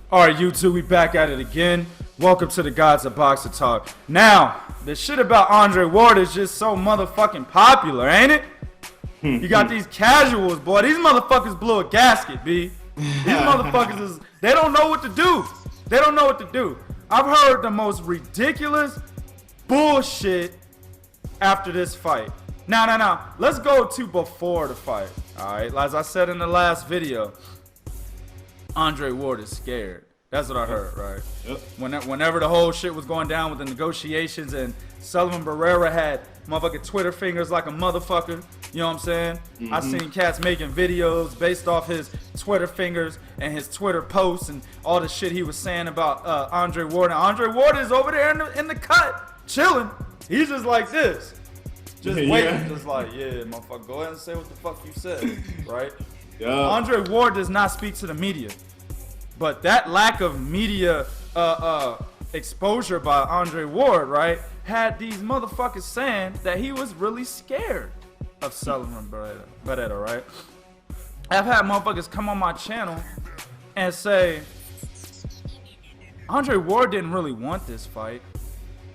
All right, YouTube, we back at it again. Welcome to the Gods of Boxing Talk. Now, the shit about Andre Ward is just so motherfucking popular, ain't it? You got these casuals, boy. These motherfuckers blew a gasket, B. These motherfuckers they don't know what to do. They don't know what to do. I've heard the most ridiculous bullshit after this fight. Now, let's go to before the fight. All right, as I said in the last video, Andre Ward is scared. That's what I heard, right? Yep. Whenever the whole shit was going down with the negotiations and Sullivan Barrera had motherfucking Twitter fingers like a motherfucker, you know what I'm saying? Mm-hmm. I seen cats making videos based off his Twitter fingers and his Twitter posts and all the shit he was saying about Andre Ward. And Andre Ward is over there in the cut, chilling. He's just like this. Just waiting, just like, yeah, motherfucker, go ahead and say what the fuck you said, right? Yeah. Andre Ward does not speak to the media. But that lack of media exposure by Andre Ward, right, had these motherfuckers saying that he was really scared of Sullivan Barrera, right? I've had motherfuckers come on my channel and say, Andre Ward didn't really want this fight.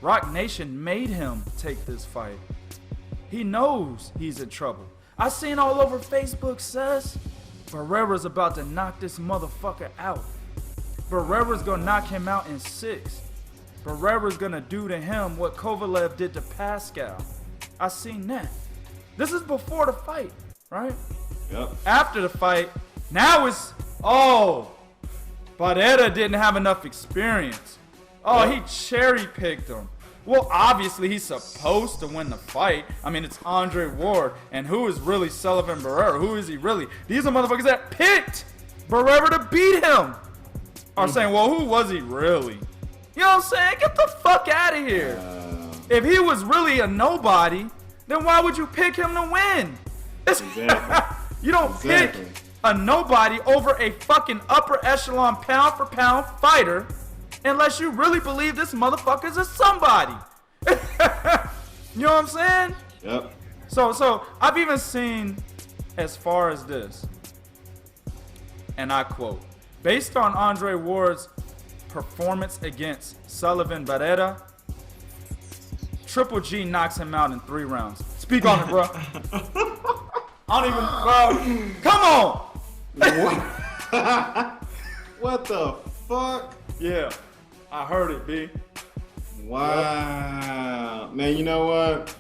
Rock Nation made him take this fight. He knows he's in trouble. I seen all over Facebook says, Barrera's about to knock this motherfucker out. Barrera's gonna knock him out in 6. Barrera's gonna do to him what Kovalev did to Pascal. I seen that. This is before the fight, right? Yep. After the fight, now it's, Barrera didn't have enough experience. He cherry picked him. Well, obviously he's supposed to win the fight. I mean, it's Andre Ward, and who is really Sullivan Barrera? Who is he really? These are motherfuckers that picked Barrera to beat him. Are saying, well, who was he really? You know what I'm saying? Get the fuck out of here. If he was really a nobody, then why would you pick him to win? Exactly. You don't pick a nobody over a fucking upper echelon pound for pound fighter unless you really believe this motherfucker's a somebody. You know what I'm saying? Yep. So I've even seen as far as this, and I quote, based on Andre Ward's performance against Sullivan Barrera, Triple G knocks him out in 3 rounds. Speak on it, bro. I don't even, bro. Come on. What the fuck? Yeah, I heard it, B. Wow, man. You know what?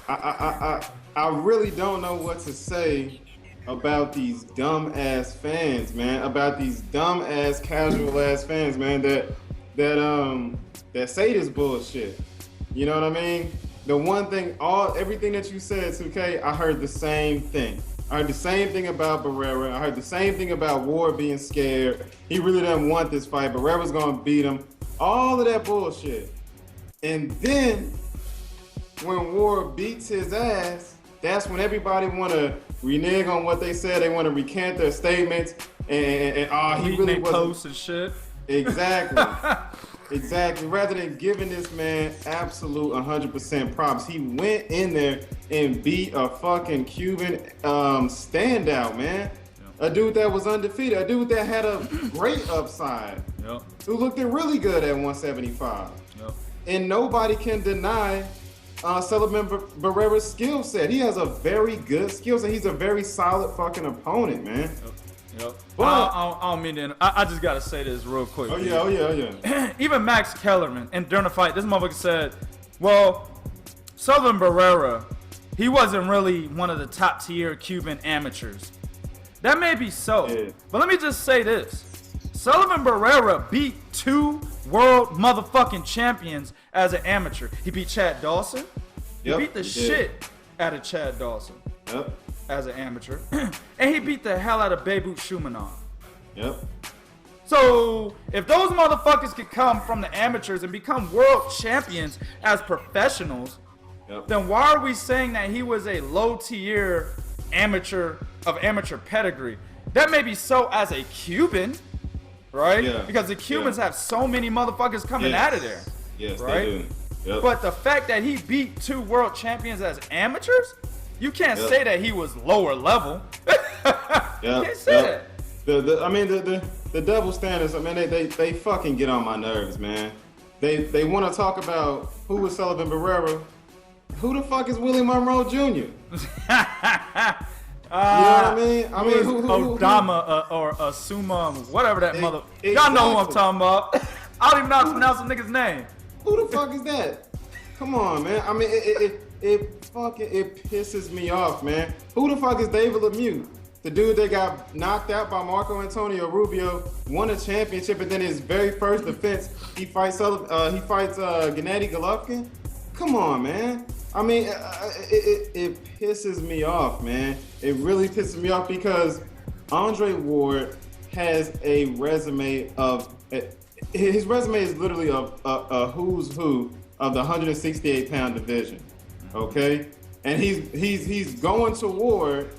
I really don't know what to say about these dumb ass fans, man. About these dumb ass casual ass fans, man. That say this bullshit. You know what I mean? The one thing, everything that you said, 2K, I heard the same thing. I heard the same thing about Barrera. I heard the same thing about Ward being scared. He really doesn't want this fight. Barrera's gonna beat him. All of that bullshit. And then when Ward beats his ass, that's when everybody want to renege on what they said. They want to recant their statements. And he really wasn't. Posts and shit. Exactly. Exactly. Rather than giving this man absolute 100% props, he went in there and beat a fucking Cuban standout, man. A dude that was undefeated. A dude that had a great upside. Yep. Who looked really good at 175. Yep. And nobody can deny Sullivan Barrera's skill set. He has a very good skill set. He's a very solid fucking opponent, man. Yep. But I don't mean to. I just gotta say this real quick. Oh yeah. Even Max Kellerman, and during the fight, this motherfucker said, "Well, Sullivan Barrera, he wasn't really one of the top tier Cuban amateurs." That may be so, but let me just say this: Sullivan Barrera beat 2 world motherfucking champions as an amateur. He beat Chad Dawson. He beat the shit out of Chad Dawson. Yep. As an amateur, and he beat the hell out of Beirut Shumanov. Yep. So if those motherfuckers could come from the amateurs and become world champions as professionals, then why are we saying that he was a low tier amateur of amateur pedigree? That may be so as a Cuban, right? Yeah. Because the Cubans have so many motherfuckers coming out of there. Yes, right? They do. Yep. But the fact that he beat 2 world champions as amateurs, you can't say that he was lower level. You can't say that. the double standards, I mean, they fucking get on my nerves, man. They want to talk about who was Sullivan Barrera. Who the fuck is Willie Monroe Jr.? You know what I mean? I mean, who Odama or Asuma, whatever that mother. Exactly. Y'all know who I'm talking about. I don't even know how to pronounce the nigga's name. Who the fuck is that? Come on, man. I mean, it pisses me off, man. Who the fuck is David Lemieux? The dude that got knocked out by Marco Antonio Rubio, won a championship, and then his very first defense, he fights Gennady Golovkin. Come on, man. I mean, it pisses me off, man. It really pisses me off because Andre Ward has a resume of his resume is literally a who's who of the 168-pound division. Okay, and he's going toward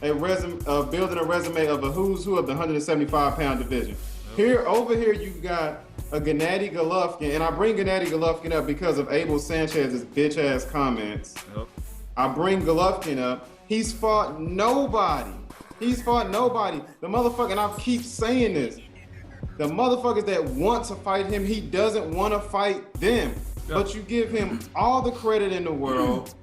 building a resume of a who's who of the 175-pound division. Over here, you got a Gennady Golovkin, and I bring Gennady Golovkin up because of Abel Sanchez's bitch-ass comments. Yep. I bring Golovkin up. He's fought nobody. The motherfucker, and I keep saying this, the motherfuckers that want to fight him, he doesn't want to fight them. Yep. But you give him all the credit in the world.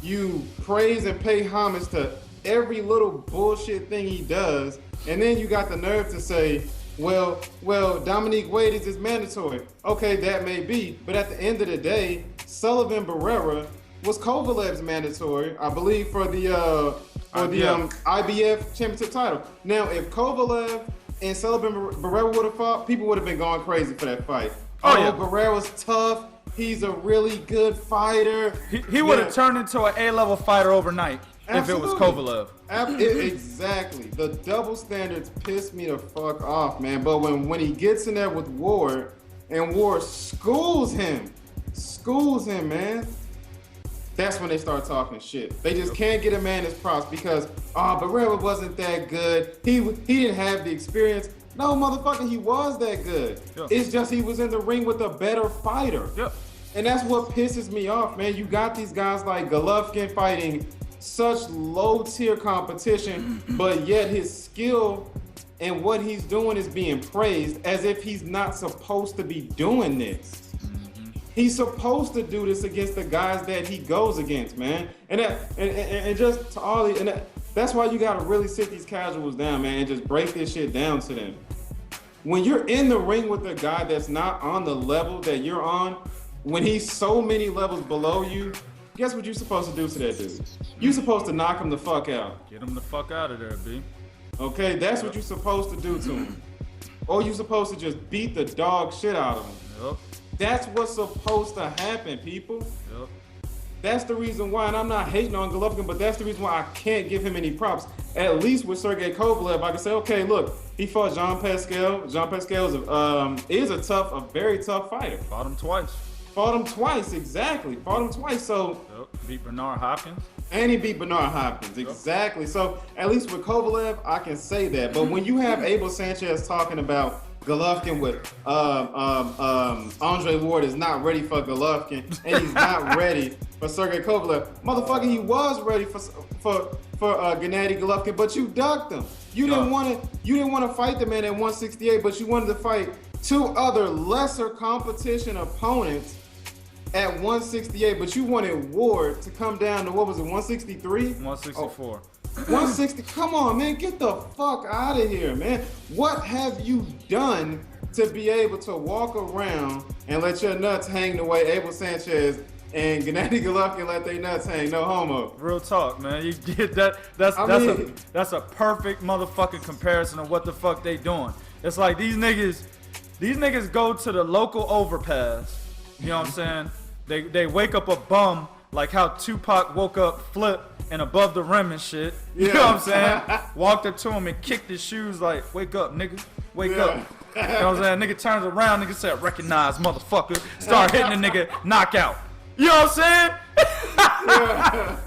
You praise and pay homage to every little bullshit thing he does, and then you got the nerve to say, well, Dominique Wade is mandatory. Okay, that may be, but at the end of the day, Sullivan Barrera was Kovalev's mandatory, I believe, for the IBF championship title. Now, if Kovalev and Sullivan Barrera would have fought, people would have been going crazy for that fight. Barrera's tough. He's a really good fighter. He would have turned into an A-level fighter overnight. Absolutely. If it was Kovalev. Exactly. The double standards piss me the fuck off, man. But when he gets in there with Ward, and Ward schools him, man, that's when they start talking shit. They just can't get a man his props because, Barrera wasn't that good. He didn't have the experience. No, motherfucker, he was that good. Yeah. It's just he was in the ring with a better fighter. Yeah. And that's what pisses me off, man. You got these guys like Golovkin fighting such low-tier competition, but yet his skill and what he's doing is being praised as if he's not supposed to be doing this. Mm-hmm. He's supposed to do this against the guys that he goes against, man. And just to all the, that's why you gotta really sit these casuals down, man, and just break this shit down to them. When you're in the ring with a guy that's not on the level that you're on, when he's so many levels below you, guess what you're supposed to do to that dude? You're supposed to knock him the fuck out. Get him the fuck out of there, B. Okay, that's what you're supposed to do to him. Or you're supposed to just beat the dog shit out of him. Yep. That's what's supposed to happen, people. Yep. That's the reason why, and I'm not hating on Golovkin, but that's the reason why I can't give him any props. At least with Sergey Kovalev, I can say, okay, look, he fought Jean Pascal. Jean Pascal is a very tough fighter. Fought him twice. Exactly. Fought him twice, so... Yep. Beat Bernard Hopkins. And he beat Bernard Hopkins, exactly. Yep. So, at least with Kovalev, I can say that. But when you have Abel Sanchez talking about Golovkin with Andre Ward is not ready for Golovkin, and he's not ready for Sergey Kovalev. Motherfucker, he was ready for Gennady Golovkin, but you ducked him. You didn't want to fight the man at 168, but you wanted to fight two other lesser competition opponents at 168, but you wanted Ward to come down to, what was it, 163? 164. 160, come on, man, get the fuck out of here, man. What have you done to be able to walk around and let your nuts hang the way Abel Sanchez and Gennady Golovkin let their nuts hang? No homo. Real talk, man. You get that? That's a perfect motherfucking comparison of what the fuck they doing. It's like these niggas go to the local overpass. You know what I'm saying? They wake up a bum like how Tupac woke up Flip and above the rim and shit. You know what I'm saying? Walked up to him and kicked his shoes like, wake up, nigga. Wake up. You know what I'm saying? Nigga turns around, nigga said, recognize, motherfucker. Start hitting the nigga, knockout. You know what I'm saying?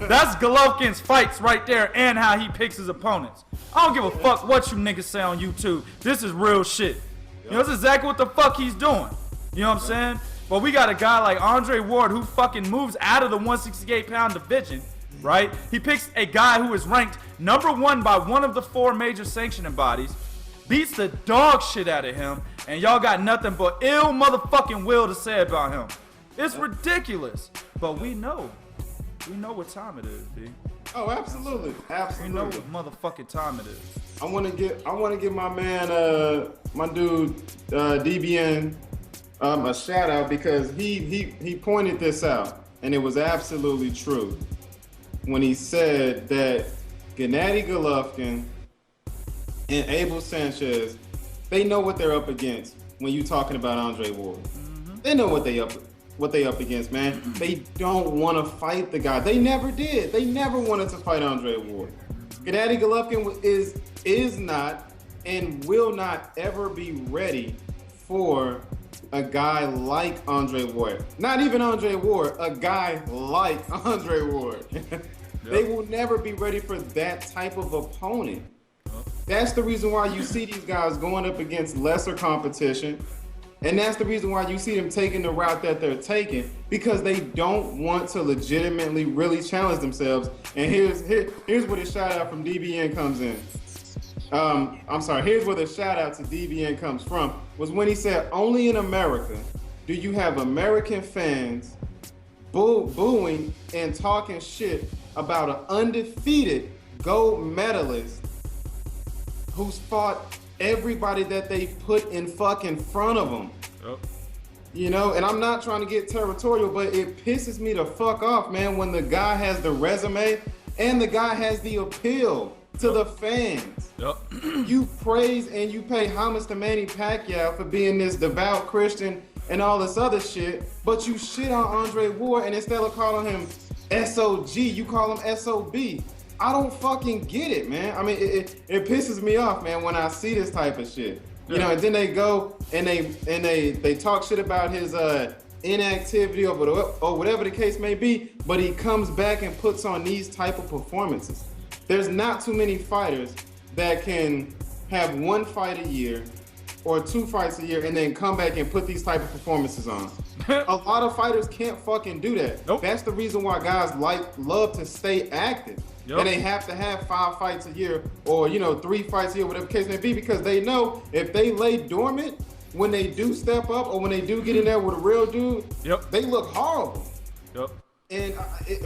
That's Golovkin's fights right there and how he picks his opponents. I don't give a fuck what you niggas say on YouTube. This is real shit. You know, that's exactly what the fuck he's doing. You know what I'm saying? But we got a guy like Andre Ward who fucking moves out of the 168-pound division, right? He picks a guy who is ranked #1 by one of the 4 major sanctioning bodies, beats the dog shit out of him, and y'all got nothing but ill motherfucking will to say about him. It's ridiculous. But we know what time it is, B. Oh, absolutely. We know what motherfucking time it is. I want to give my man, my dude, DBN, a shout out because he pointed this out, and it was absolutely true when he said that Gennady Golovkin and Abel Sanchez, they know what they're up against when you talking about Andre Ward. They know what they up against, man. They don't want to fight the guy. They never did. They never wanted to fight Andre Ward. Gennady Golovkin is not and will not ever be ready for a guy like Andre Ward. Not even Andre Ward, a guy like Andre Ward. They will never be ready for that type of opponent. That's the reason why you see these guys going up against lesser competition. And that's the reason why you see them taking the route that they're taking, because they don't want to legitimately really challenge themselves. And here's where the shout out from DBN comes in. Here's where the shout out to DBN comes from, was when he said, only in America do you have American fans booing and talking shit about an undefeated gold medalist who's fought everybody that they put in fucking front of them. Yep. You know, and I'm not trying to get territorial, but it pisses me the fuck off, man, when the guy has the resume and the guy has the appeal to the fans. Yep. You praise and you pay homage to Manny Pacquiao for being this devout Christian and all this other shit, but you shit on Andre Ward, and instead of calling him SOG, you call him SOB. I don't fucking get it, man. I mean, it pisses me off, man, when I see this type of shit. You know, and then they go and they talk shit about his inactivity or whatever the case may be, but he comes back and puts on these type of performances. There's not too many fighters that can have one fight a year or 2 fights a year and then come back and put these type of performances on. A lot of fighters can't fucking do that. Nope. That's the reason why guys love to stay active. Yep. And they have to have 5 fights a year or, 3 fights a year, whatever the case may be, because they know if they lay dormant, when they do step up or when they do get in there with a real dude, they look horrible. Yep.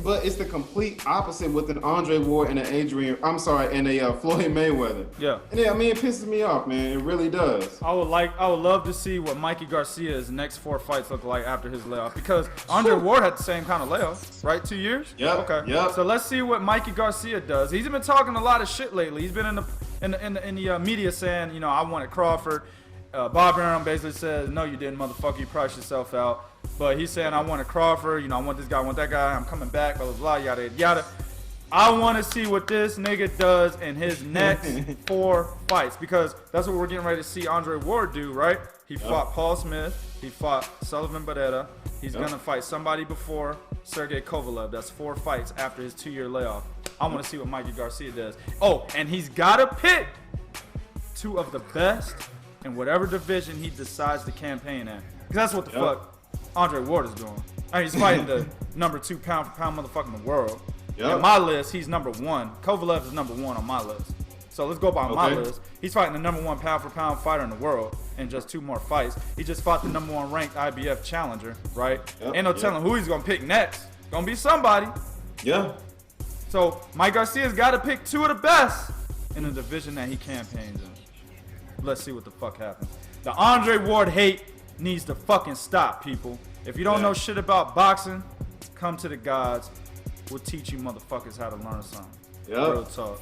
But it's the complete opposite with an Andre Ward and a Floyd Mayweather. Yeah. And I mean, it pisses me off, man. It really does. I would love to see what Mikey Garcia's next 4 fights look like after his layoff, because Andre Ward had the same kind of layoff, right? 2 years. Yeah. Okay. Yeah. So let's see what Mikey Garcia does. He's been talking a lot of shit lately. He's been in the media saying, I wanted Crawford. Bob Arum basically says, no, you didn't, motherfucker. You priced yourself out. But he's saying, I wanted Crawford. I want this guy, I want that guy. I'm coming back, blah, blah, blah, yada, yada. I want to see what this nigga does in his next 4 fights, because that's what we're getting ready to see Andre Ward do, right? He fought Paul Smith. He fought Sullivan Barrera. He's going to fight somebody before Sergey Kovalev. That's 4 fights after his 2-year layoff. I want to see what Mikey Garcia does. Oh, and he's got to pick 2 of the best in whatever division he decides to campaign in. Because that's what the fuck Andre Ward is doing. I mean, he's fighting the number 2 pound for pound motherfucker in the world. On my list, he's number 1. Kovalev is number 1 on my list. So let's go by my list. He's fighting the number 1 pound for pound fighter in the world in just 2 more fights. He just fought the number 1 ranked IBF challenger, right? Ain't no telling who he's gonna pick next. Gonna be somebody. Yeah. So Mike Garcia's got to pick 2 of the best in the division that he campaigns in. Let's see what the fuck happens. The Andre Ward hate needs to fucking stop, people. If you don't know shit about boxing, come to the gods. We'll teach you motherfuckers how to learn something. Real talk.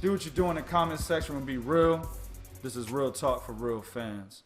Do what you do in the comment section and be real. This is real talk for real fans.